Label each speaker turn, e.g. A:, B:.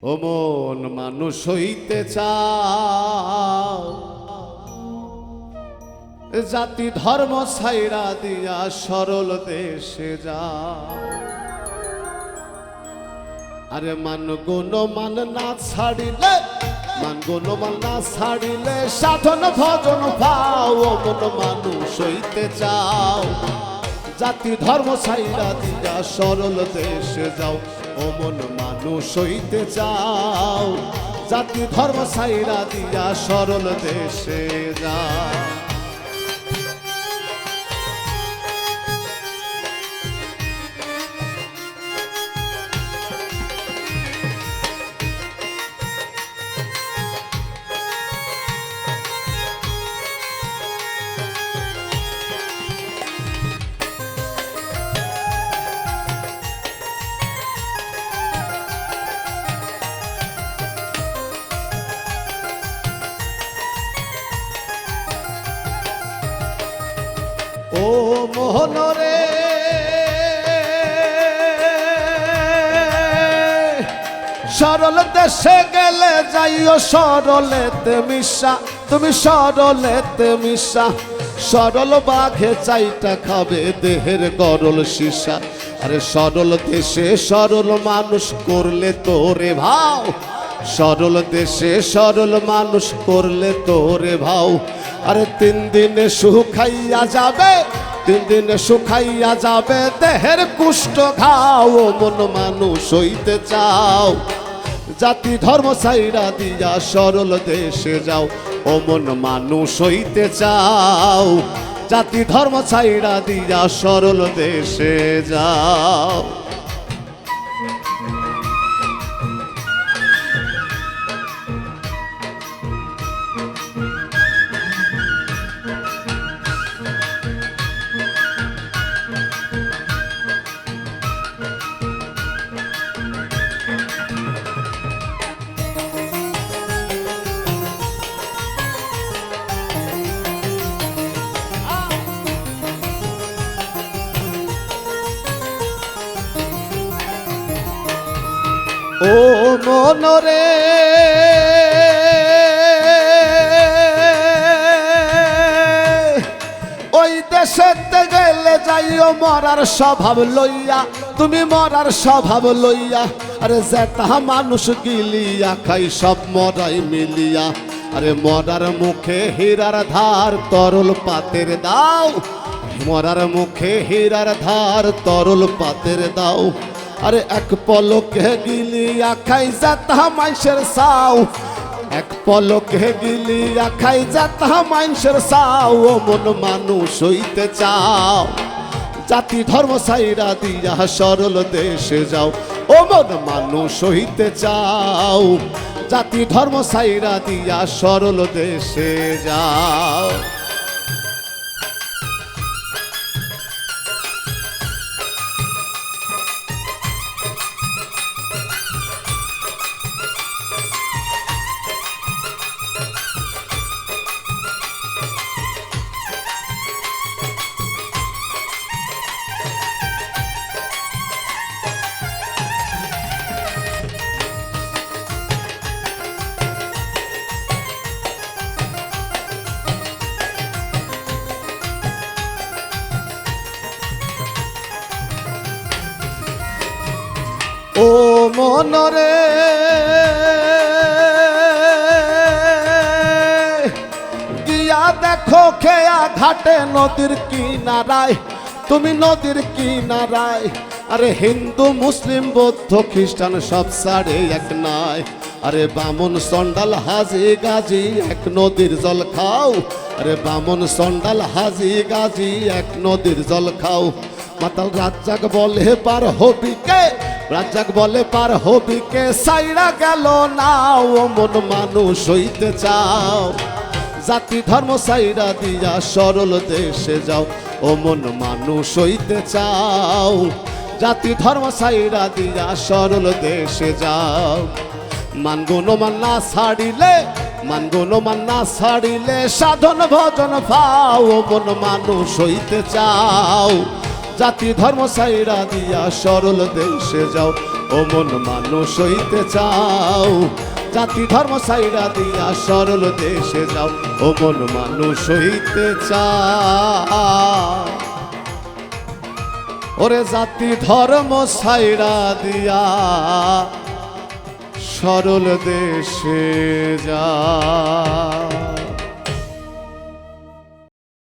A: ও মন মানুষ হইতে চাও, জাতি ধর্ম ছাইরা দিয়া সরল দেশে যাও। আরে মান গুণ মান না ছাড়িলে, মান গুণ মান না ছাড়িলে সাধন ভজন পাও। ও মন মানুষ হইতে চাও, জাতি ধর্ম ছাইরা দিয়া সরল দেশে যাও। ও মন মানুষ হইতে চাও, জাতি ধর্ম ছাইরা দিয়া সরল দেশে যাও। ও মোহনরে সরল দেশে গেলে যাইও সরলেতে মিশা, তুমি সরলেতে মিশা। সরল বাঘে চাইটা খাবে দেহের গরল সীসা। আরে সরল দেশে সরল মানুষ করলে তোরে ভাও, সরল দেশে সরল মানুষ করলে তোরে ভাও। আরে 3 দিনে শুকাইয়া যাবে, 3 দিনে শুকাইয়া যাবে দেহের কুষ্ঠ ঘাও। ও মন মানুষ হইতে চাও, জাতি ধর্ম ছাইরা দিয়া সরল দেশে যাও। ও মন মানুষ হইতে চাও, জাতি ধর্ম ছাইরা দিয়া সরল দেশে যাও। ও মনরে ওই দেশেতে গেলে যাইও মরার স্বভাব লইয়া, তুমি মরার স্বভাব লইয়া। আরে যেটা মানুষ গিলিয়া খাই সব মরাই মিলিয়া। আরে মরার মুখে হীরার ধার তরল পাতের দাও, মরার মুখে হীরার ধার তরল পাতের দাও। আরে এক পলকে গিলিয়া খাই যাতা মানুষের সাও, এক পলকে গিলিয়া খাই যাতা মানুষের সাও। ও মন মানুষ হইতে চাও, জাতি ধর্ম ছাইরা দিয়া সরল দেশে যাও। ও মন মানুষ হইতে চাও, জাতি ধর্ম ছাইরা দিয়া সরল দেশে যাও। ও মনরে গিয়া দেখো খেয়া ঘাটে নদীর কিনারায়, তুমি নদীর কিনারায়। আরে হিন্দু মুসলিম বৌদ্ধ খ্রিস্টান সব সাড়ে এক নাই। আরে বামন চন্ডাল হাজি গাজি এক নদীর জল খাও। আরে বামন চন্ডাল হাজি গাজি এক নদীর জল খাও। মাতাল রাজ্জাক বলে পার হবি কে, রাজ্জাক বলে পার হবি কে সাইরা গেল না। ও মন মানুষ হইতে চাও, জাতি ধর্ম ছাইরা দিয়া সরল দেশে যাও। ও মন মানুষ হইতে চাও, জাতি ধর্ম ছাইরা দিয়া সরল দেশে যাও। মান গুণ মান না ছাড়িলে, মান গুণ মান না ছাড়িলে সাধন ভজন পাও। ও মন মানুষ হইতে চাও, জাতি ধর্ম ছাইরা দিয়া সরল দেশে যাও। ও মন মানুষ হইতে চাও, জাতি ধর্ম সাইরা দিয়া সরল দেশে যাও, ও মন মানুষ হইতে চাও। ওরে জাতি ধর্ম সাইরা দিয়া সরল দেশে যাও।